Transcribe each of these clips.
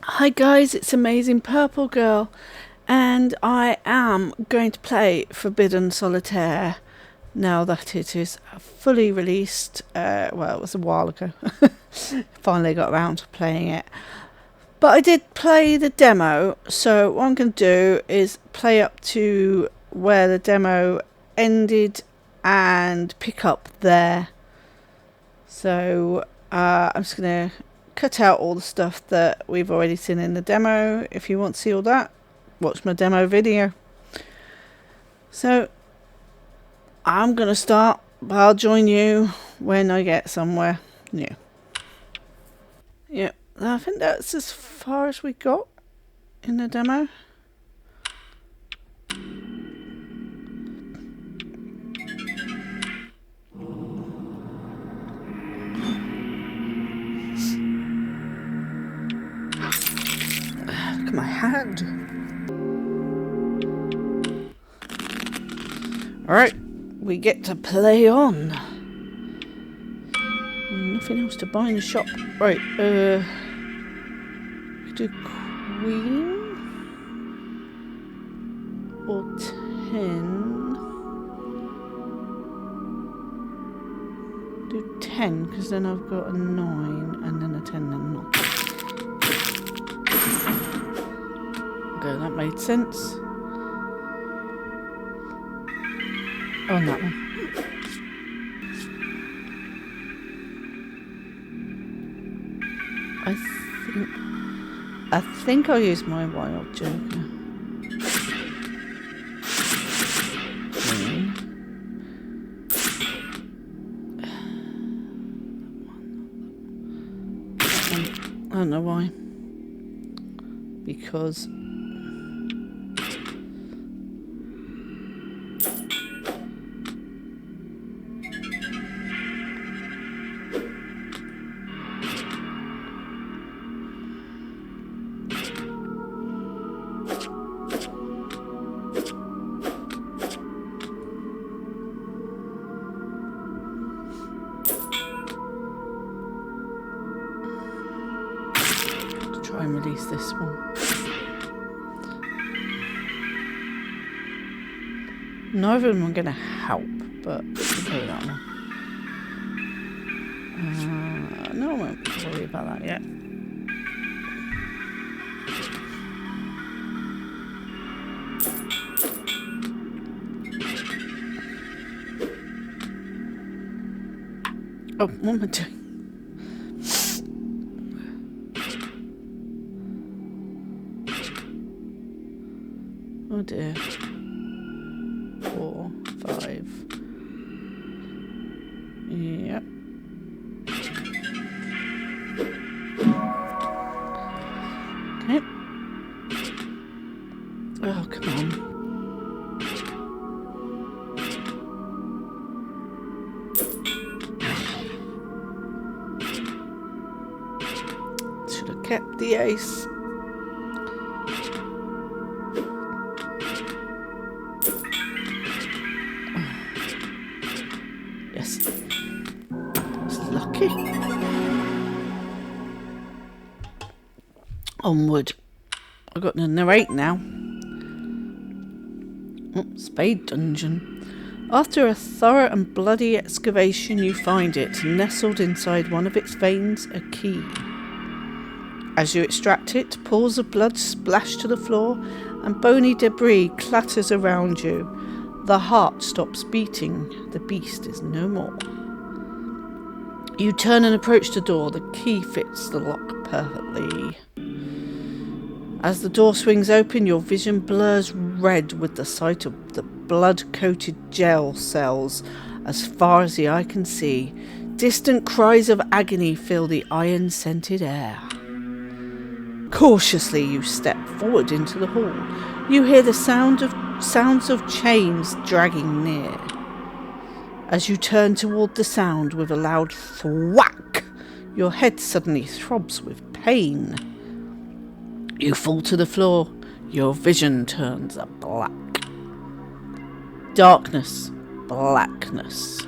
Hi guys, it's Amazing Purple Girl, and I am going to play Forbidden Solitaire now that it is fully released. Well, it was a while ago. Finally got around to playing it. But I did play the demo, so what I'm going to do is play up to where the demo ended and pick up there. So I'm just going to cut out all the stuff that we've already seen in the demo. If you want to see all that, watch my demo video. So I'm going to start, but I'll join you when I get somewhere new. Yeah, I think that's as far as we got in the demo. Look at my hand. Alright, we get to play on. Nothing else to buy in the shop. Right, we do Queen or 10. Do 10, because then I've got a 9 and then a 10 and not. Okay, that made sense. On that one. I think I'll use my wild joker. I don't know why. Because try and release this one. Neither of them are going to help, but we'll go with that one. No, I won't worry about that yet. Oh, what am I doing? Oh dear. 4, 5. Yep. Okay. Oh, come on. Should have kept the ace. Yes. That's lucky. Onward. I've got to narrate now. Oh, Spade Dungeon. After a thorough and bloody excavation, you find it, nestled inside one of its veins, a key. As you extract it, pools of blood splash to the floor and bony debris clatters around you. The heart stops beating. The beast is no more. You turn and approach the door. The key fits the lock perfectly. As the door swings open, your vision blurs red with the sight of the blood-coated jail cells as far as the eye can see. Distant cries of agony fill the iron-scented air. Cautiously, you step forward into the hall. You hear the sounds of chains dragging near. As you turn toward the sound with a loud thwack, your head suddenly throbs with pain. You fall to the floor. Your vision turns black. Darkness, blackness.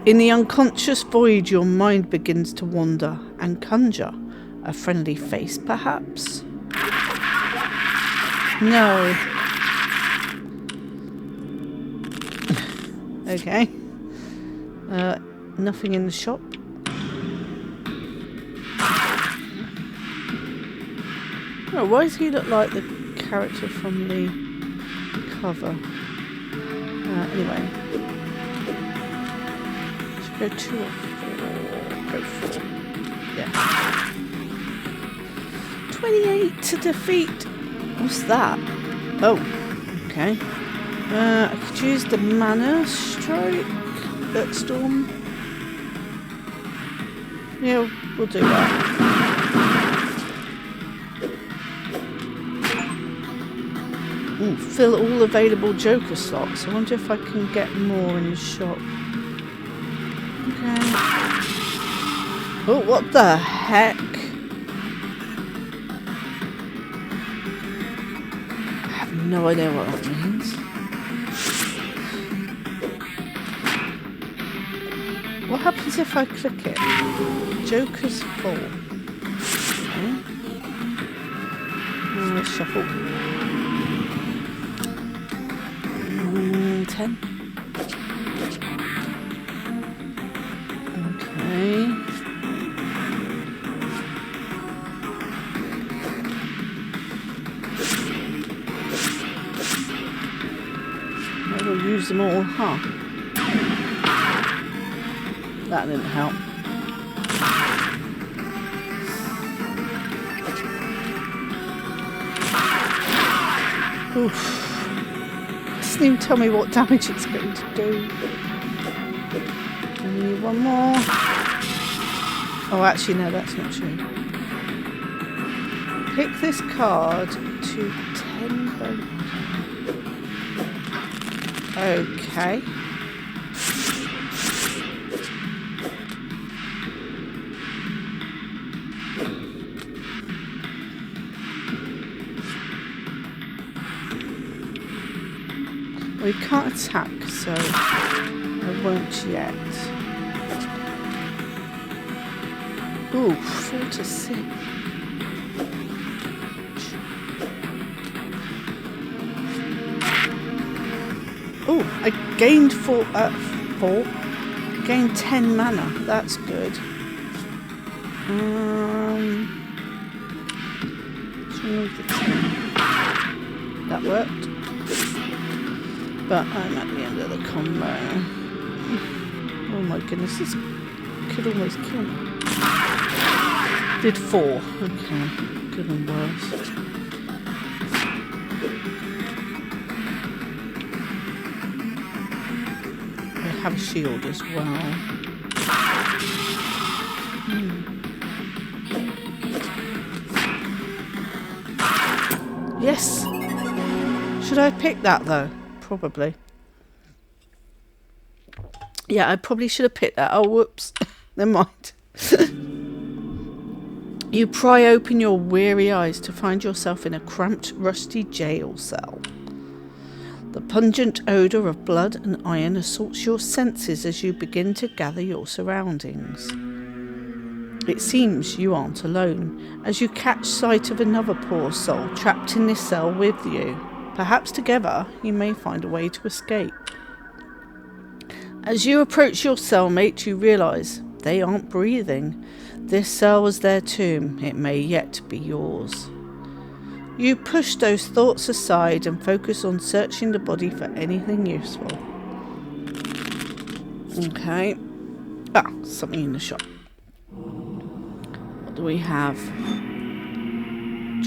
In the unconscious void, your mind begins to wander and conjure A friendly face, perhaps? No. Okay. Nothing in the shop. Oh, why does he look like the character from the cover? Anyway. Should go 2 or 4. Go 4. Yeah. 28 to defeat. What's that? Oh, okay. I could use the mana strike at Storm. Yeah, we'll do that. Ooh, fill all available Joker slots. I wonder if I can get more in the shop. Okay. Oh, what the heck? I have no idea what that means. What happens if I click it? Joker's full. Okay. Shuffle. 10. Okay. I will use them all, huh? That didn't help. Oof. Doesn't even tell me what damage it's going to do. I need one more. Oh, actually, no, that's not true. Pick this card to 10 bonus. Okay. We can't attack, so I won't yet. Ooh, 4 to 6. Ooh, I gained 4. Gained 10 mana. That's good. Let's remove the 10. That worked. But I'm at the end of the combo. Oh my goodness, this could almost kill me. Did 4. Okay, good and worse. I have a shield as well. Yes! Should I pick that though? Probably. Yeah, I probably should have picked that. Oh, whoops. Never mind. You pry open your weary eyes to find yourself in a cramped, rusty jail cell. The pungent odour of blood and iron assaults your senses as you begin to gather your surroundings. It seems you aren't alone, as you catch sight of another poor soul trapped in this cell with you. Perhaps together you may find a way to escape. As you approach your cellmate, you realise they aren't breathing. This cell was their tomb. It may yet be yours. You push those thoughts aside and focus on searching the body for anything useful. Okay. Ah, something in the shop. What do we have?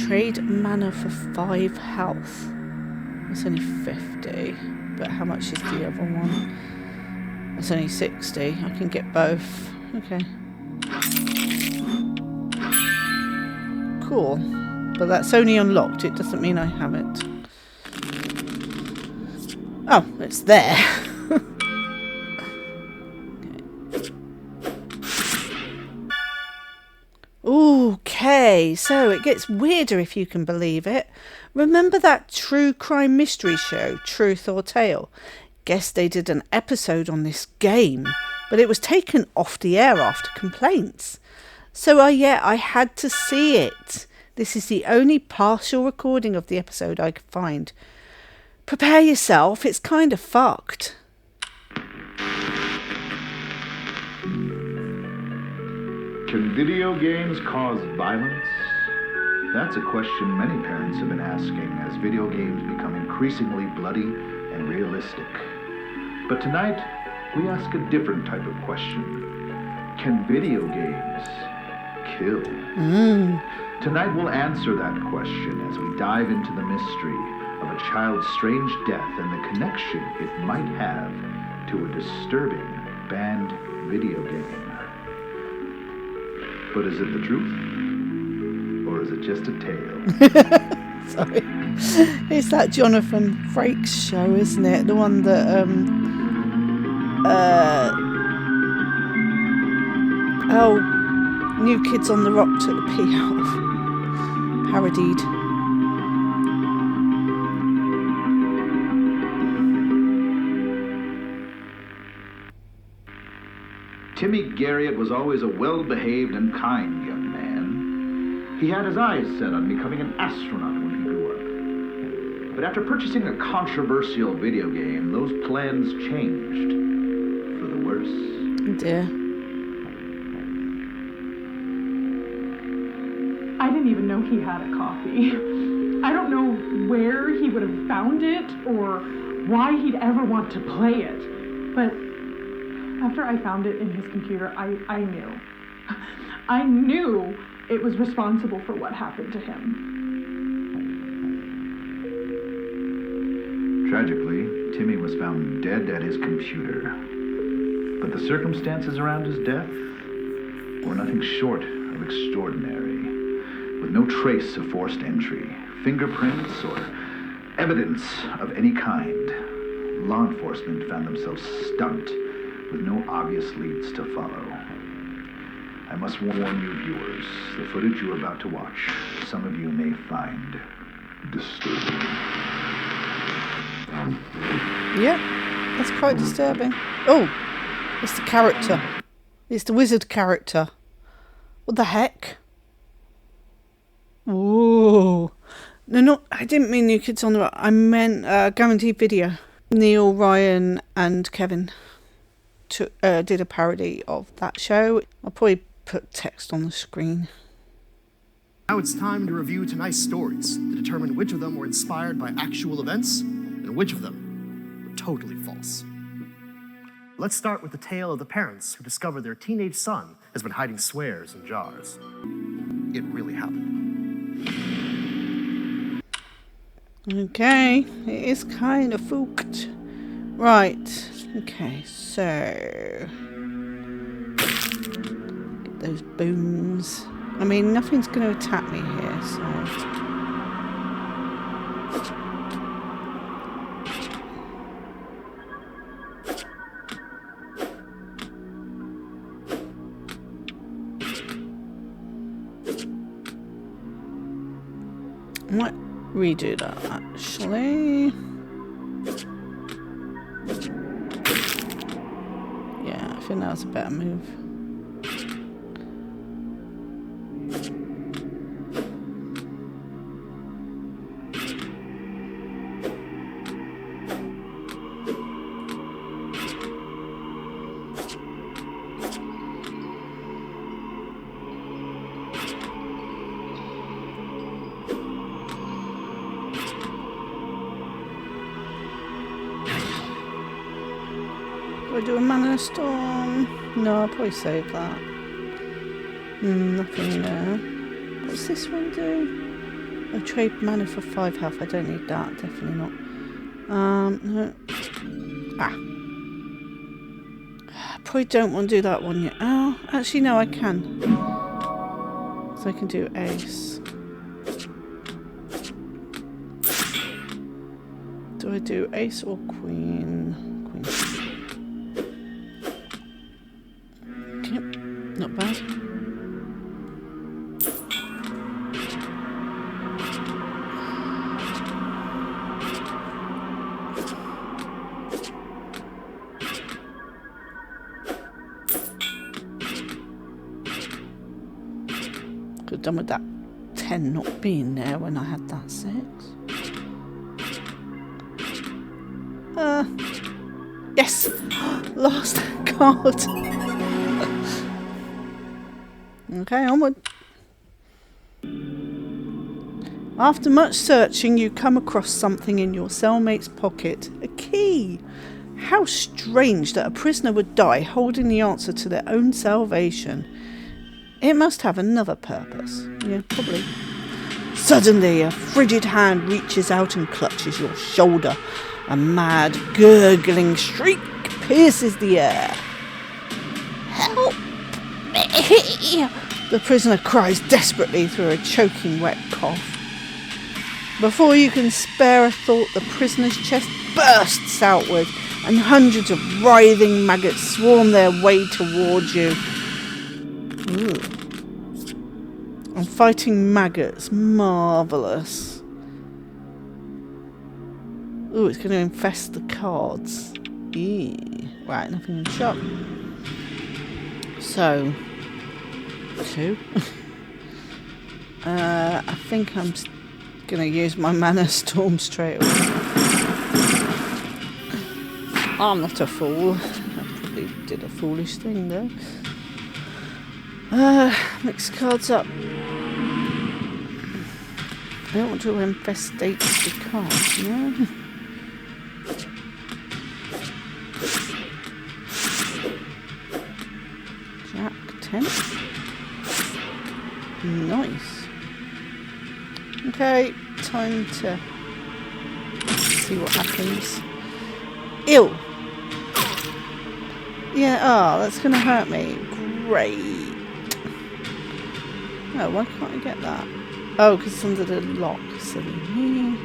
Trade mana for 5 health. It's only 50, but how much is the other one? That's only 60. I can get both. Okay. Cool. But that's only unlocked. It doesn't mean I have it. Oh, it's there. Okay, so it gets weirder if you can believe it. Remember that true crime mystery show, Truth or Tale? Guess they did an episode on this game, but it was taken off the air after complaints. So yeah, I had to see it. This is the only partial recording of the episode I could find. Prepare yourself, it's kind of fucked. Can video games cause violence? That's a question many parents have been asking as video games become increasingly bloody and realistic. But tonight, we ask a different type of question. Can video games kill? Tonight we'll answer that question as we dive into the mystery of a child's strange death and the connection it might have to a disturbing banned video game. But is it the truth? Or is it just a tale? Sorry. It's that Jonathan Frakes show, isn't it? The one that, New Kids on the Rock took the pee out of. Parodied. Timmy Garriott was always a well-behaved and kind young man. He had his eyes set on becoming an astronaut when he grew up. But after purchasing a controversial video game, those plans changed for the worse. Oh dear. I didn't even know he had a copy. I don't know where he would have found it or why he'd ever want to play it. But after I found it in his computer, I knew. I knew it was responsible for what happened to him. Tragically, Timmy was found dead at his computer. But the circumstances around his death were nothing short of extraordinary. With no trace of forced entry, fingerprints, or evidence of any kind, law enforcement found themselves stumped with no obvious leads to follow. I must warn you viewers, the footage you are about to watch, some of you may find disturbing. Yeah, that's quite disturbing. Oh, it's the character. It's the wizard character. What the heck? Ooh. No, I didn't mean New Kids on the Rock. I meant Guaranteed Video. Neil, Ryan and Kevin did a parody of that show. I'll probably put text on the screen. Now it's time to review tonight's stories to determine which of them were inspired by actual events and which of them were totally false. Let's start with the tale of the parents who discovered their teenage son has been hiding swears in jars. It really happened. Okay, it is kind of fooked. Right, okay, so get those booms. I mean, nothing's going to attack me here, so... I might redo that, actually. Yeah, I think that was a better move. Do I do a mana storm? No, I'll probably save that. Nothing there. What's this one do? I trade mana for 5 health. I don't need that. Definitely not. No. I probably don't want to do that one yet. Oh, actually no, I can. So I can do ace. Do I do ace or queen? Queen. Not bad. Could have done with that 10 not being there when I had that 6. Yes! Last card. Okay, onward. After much searching, you come across something in your cellmate's pocket. A key. How strange that a prisoner would die holding the answer to their own salvation. It must have another purpose. Yeah, probably. Suddenly, a frigid hand reaches out and clutches your shoulder. A mad, gurgling shriek pierces the air. Help me! The prisoner cries desperately through a choking, wet cough. Before you can spare a thought, the prisoner's chest bursts outward, and hundreds of writhing maggots swarm their way towards you. Ooh. I'm fighting maggots. Marvellous. Ooh, it's going to infest the cards. Eee. Right, nothing in the shop. So, 2. I think I'm going to use my mana storm straight away. I'm not a fool. I probably did a foolish thing there. Mix cards up. I don't want to infestate the cards, you know? Jack 10. Nice. Okay, time to see what happens. Ew! Yeah, oh, that's going to hurt me. Great. Oh, why can't I get that? Oh, because it's under the lock. Silly me.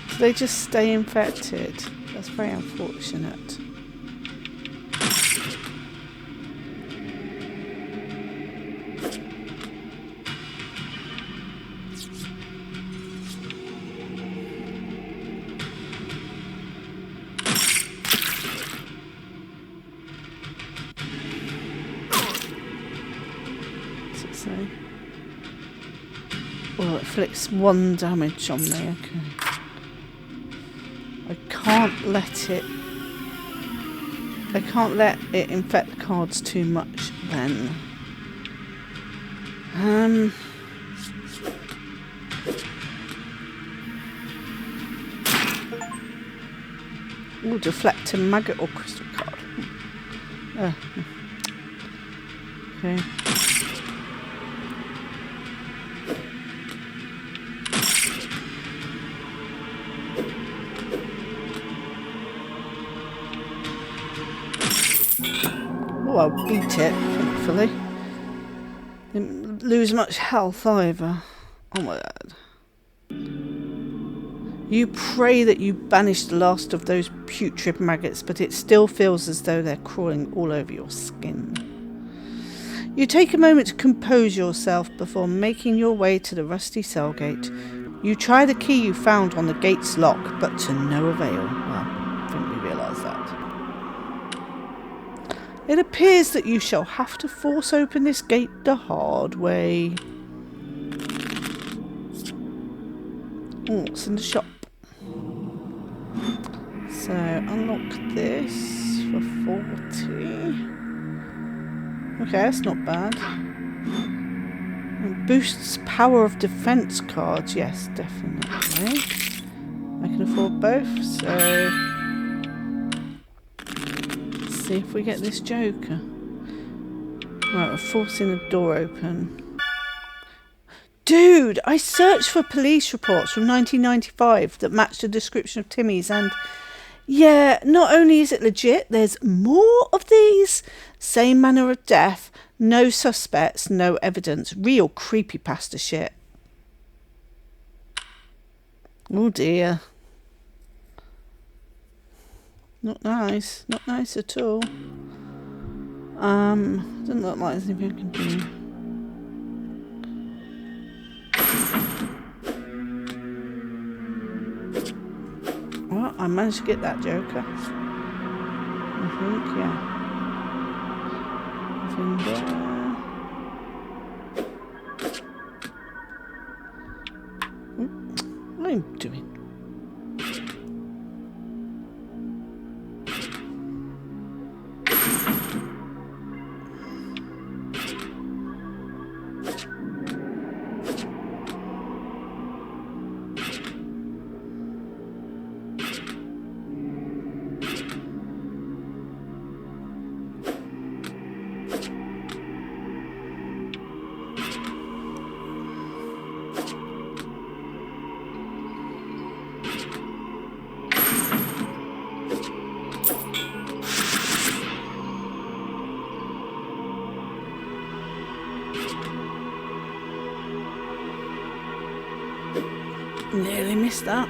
So they just stay infected. That's very unfortunate. Well, it inflicts 1 damage on me, okay. I can't let it infect cards too much then. Ooh, deflect a maggot or crystal card. Okay. Oh, I'll beat it, thankfully. Didn't lose much health either. Oh my god. You pray that you banish the last of those putrid maggots, but it still feels as though they're crawling all over your skin. You take a moment to compose yourself before making your way to the rusty cell gate. You try the key you found on the gate's lock, but to no avail. Well, I think we realise that. It appears that you shall have to force open this gate the hard way. Oh, what's in the shop? So, unlock this for 40. Okay, that's not bad. It boosts power of defense cards. Yes, definitely. I can afford both, so... see if we get this Joker. Right, we're forcing the door open. Dude, I searched for police reports from 1995 that matched the description of Timmy's, and yeah, not only is it legit, there's more of these. Same manner of death, no suspects, no evidence. Real creepypasta shit. Oh dear. Not nice. Not nice at all. Doesn't look like there's anything I can do. I managed to get that joker. I think, yeah. Nothing there. What am I doing? Nearly missed that.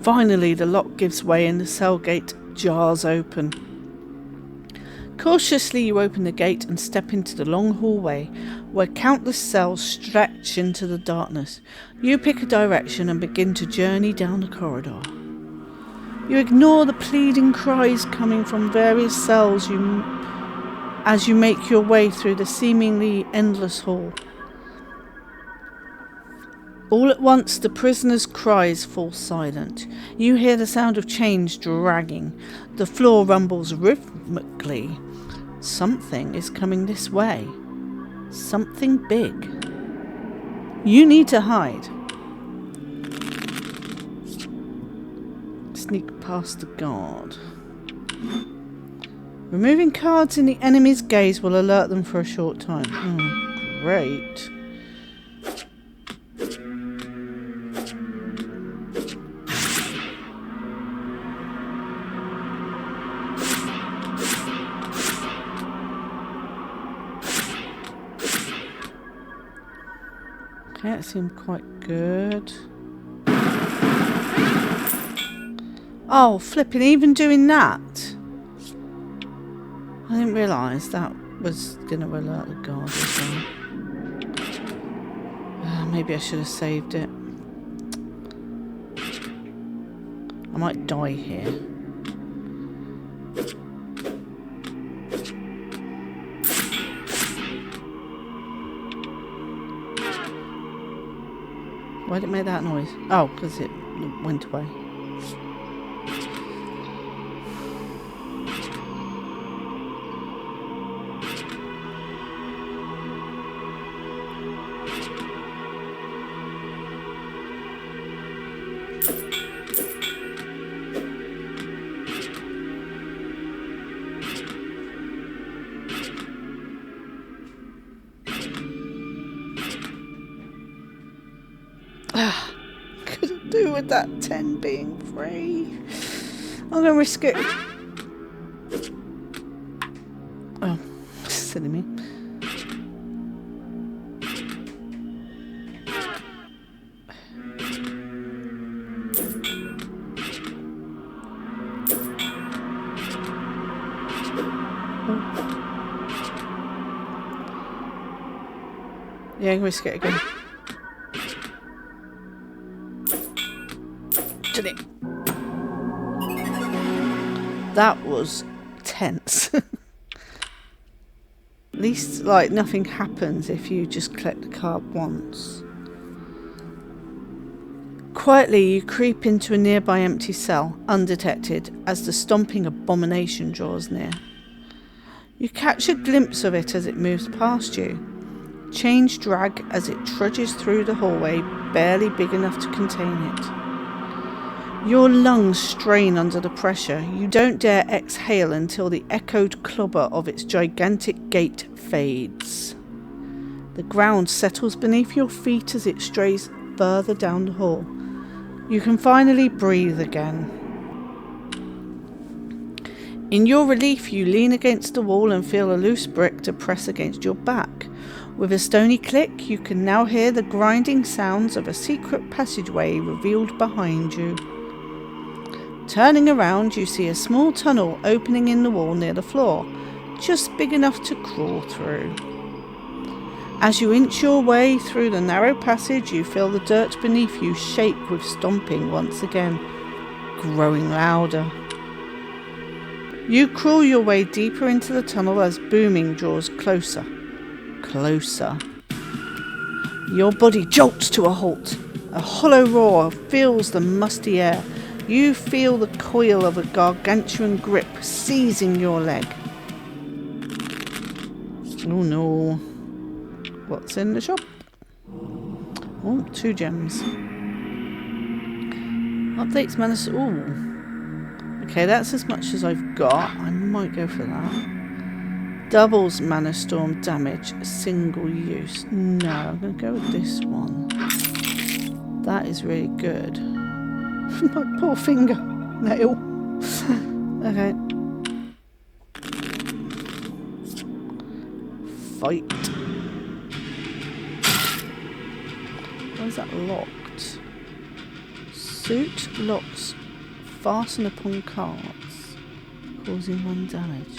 Finally, the lock gives way and the cell gate jars open. Cautiously, you open the gate and step into the long hallway where countless cells stretch into the darkness. You pick a direction and begin to journey down the corridor. You ignore the pleading cries coming from various cells as you make your way through the seemingly endless hall. All at once, the prisoner's cries fall silent. You hear the sound of chains dragging. The floor rumbles rhythmically. Something is coming this way. Something big. You need to hide. Sneak past the guard. Removing cards in the enemy's gaze will alert them for a short time. Oh, great. Okay, that seemed quite good. Oh, flipping, even doing that. I didn't realise that was going to alert the guard as well. Maybe I should have saved it. I might die here. Why did it make that noise? Oh, because it went away. Couldn't do with that 10 being free. I'm gonna risk it. Oh, silly me. Yeah, I'm gonna risk it again. That was tense. At least, like, nothing happens if you just collect the card once. Quietly, you creep into a nearby empty cell, undetected, as the stomping abomination draws near. You catch a glimpse of it as it moves past you. Chains drag as it trudges through the hallway, barely big enough to contain it. Your lungs strain under the pressure. You don't dare exhale until the echoed clobber of its gigantic gate fades. The ground settles beneath your feet as it strays further down the hall. You can finally breathe again. In your relief, you lean against the wall and feel a loose brick to press against your back. With a stony click, you can now hear the grinding sounds of a secret passageway revealed behind you. Turning around, you see a small tunnel opening in the wall near the floor, just big enough to crawl through. As you inch your way through the narrow passage, you feel the dirt beneath you shake with stomping once again, growing louder. You crawl your way deeper into the tunnel as booming draws closer. Closer. Your body jolts to a halt. A hollow roar fills the musty air. You feel the coil of a gargantuan grip seizing your leg. Oh no. What's in the shop? Oh, 2 gems. Updates mana. Ooh. Okay, that's as much as I've got. I might go for that. Doubles mana storm damage, single use. No, I'm going to go with this one. That is really good. My poor finger nail. Okay. Fight. Why is that locked? Suit locks fasten upon cards, causing 1 damage.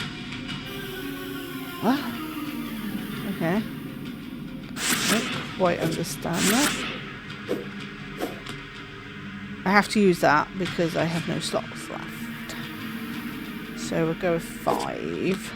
Ah. Okay. I don't quite understand that. I have to use that because I have no slots left. So we'll go with 5.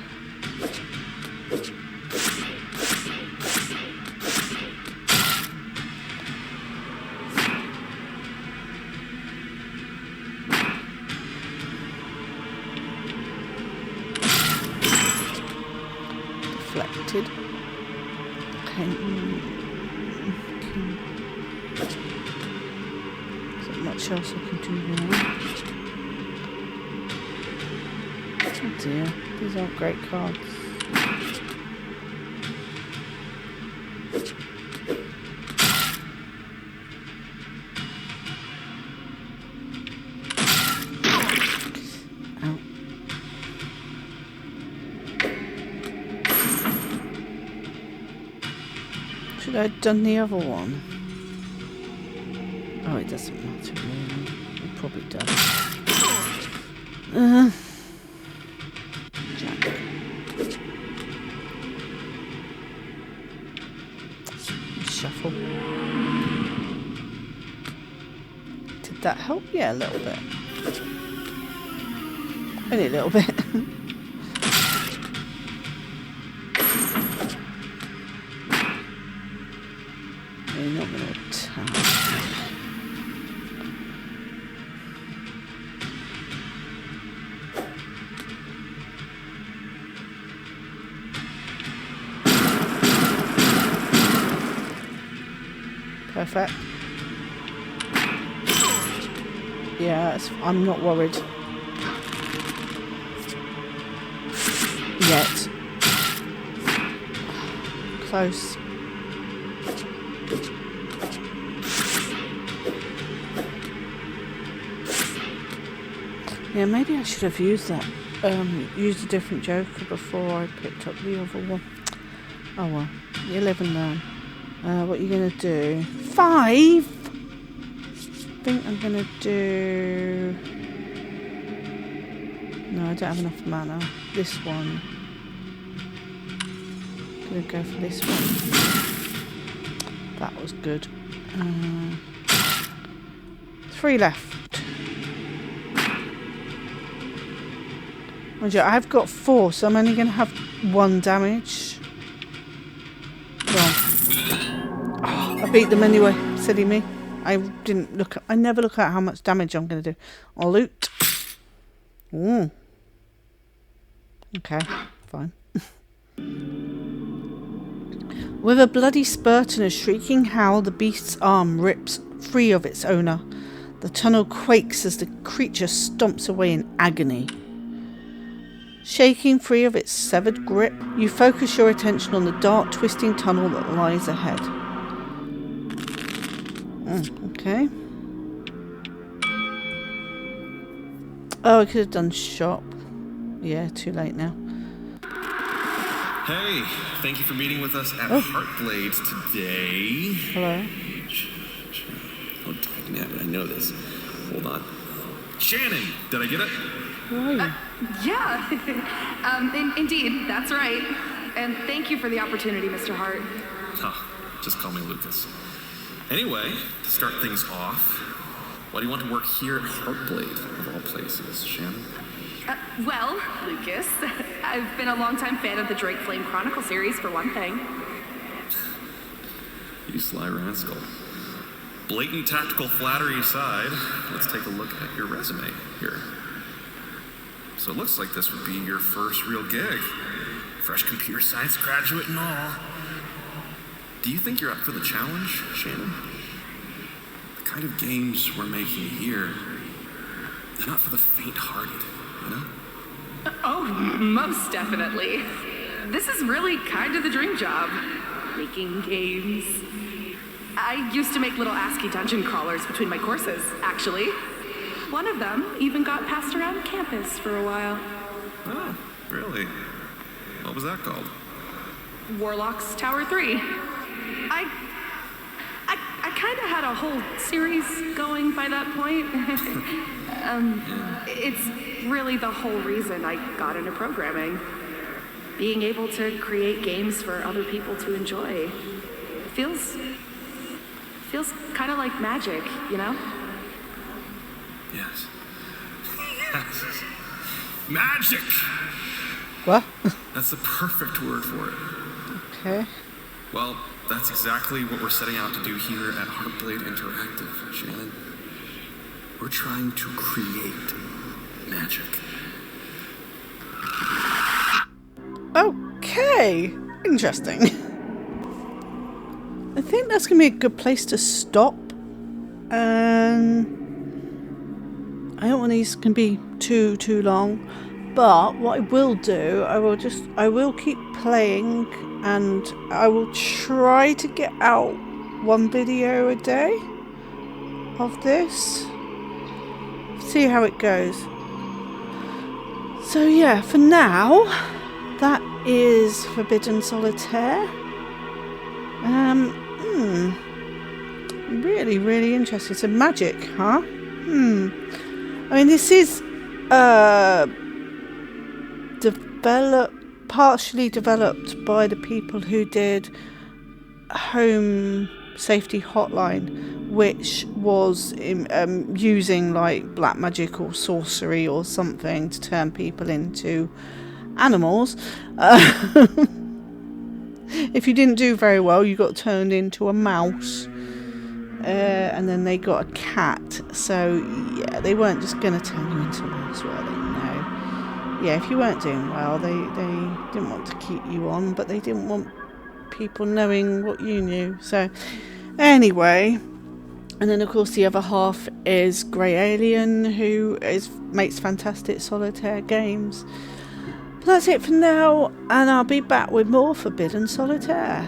Deflected. Okay. Much else I can do now. Oh dear, these aren't great cards. Ow. Should I have done the other one? Oh, it doesn't matter really. It probably does. Jack. Shuffle. Did that help? Yeah, a little bit. Only a little bit. You're not going to attack. Perfect. Yeah, I'm not worried. Yet. Close. Yeah, maybe I should have used that. Used a different Joker before I picked up the other one. Oh well, you live and learn. What are you going to do? 5? I think I'm going to do... No, I don't have enough mana. This one. I'm going to go for this one. That was good. 3 left. Mind you, I've got 4, so I'm only going to have 1 damage. I beat them anyway, silly me. I never look at how much damage I'm going to do. I'll loot. Ooh. Okay, fine. With a bloody spurt and a shrieking howl, the beast's arm rips free of its owner. The tunnel quakes as the creature stomps away in agony. Shaking free of its severed grip, you focus your attention on the dark, twisting tunnel that lies ahead. Okay. Oh, I could have done shop. Yeah, too late now. Hey, thank you for meeting with us at Heartblade today. Hello. Oh, dang, I know this. Hold on. Shannon, did I get it? Who are you? Yeah. Indeed, that's right. And thank you for the opportunity, Mr. Hart. Just call me Lucas. Anyway, to start things off, why do you want to work here at Heartblade, of all places, Shannon? Well, Lucas, I've been a longtime fan of the Drake Flame Chronicle series, for one thing. You sly rascal. Blatant tactical flattery aside, let's take a look at your resume here. So it looks like this would be your first real gig. Fresh computer science graduate and all. Do you think you're up for the challenge, Shannon? The kind of games we're making here, they're not for the faint-hearted, you know? Oh, most definitely. This is really kind of the dream job. Making games. I used to make little ASCII dungeon crawlers between my courses, actually. One of them even got passed around campus for a while. Oh, really? What was that called? Warlock's Tower 3. I kind of had a whole series going by that point. It's really the whole reason I got into programming. Being able to create games for other people to enjoy. Feels kind of like magic, you know? Yes. Yes. Magic! What? That's the perfect word for it. Okay. Well, that's exactly what we're setting out to do here at Heartblade Interactive, Shannon. We're trying to create magic. Okay. Interesting. I think that's going to be a good place to stop. I don't want these to be too long. But what I will do, I will keep playing, and I will try to get out one video a day of this. See how it goes. So yeah, for now, that is Forbidden Solitaire. Really, really interesting. So magic, huh? I mean, this is partially developed by the people who did Home Safety Hotline, which was using like black magic or sorcery or something to turn people into animals. If you didn't do very well, you got turned into a mouse, and then they got a cat. So yeah, they weren't just going to turn you into a mouse, were they? No. Yeah, if you weren't doing well, they didn't want to keep you on, but they didn't want people knowing what you knew. So anyway, and then of course the other half is Grey Alien, who makes fantastic solitaire games. That's it for now, and I'll be back with more Forbidden Solitaire.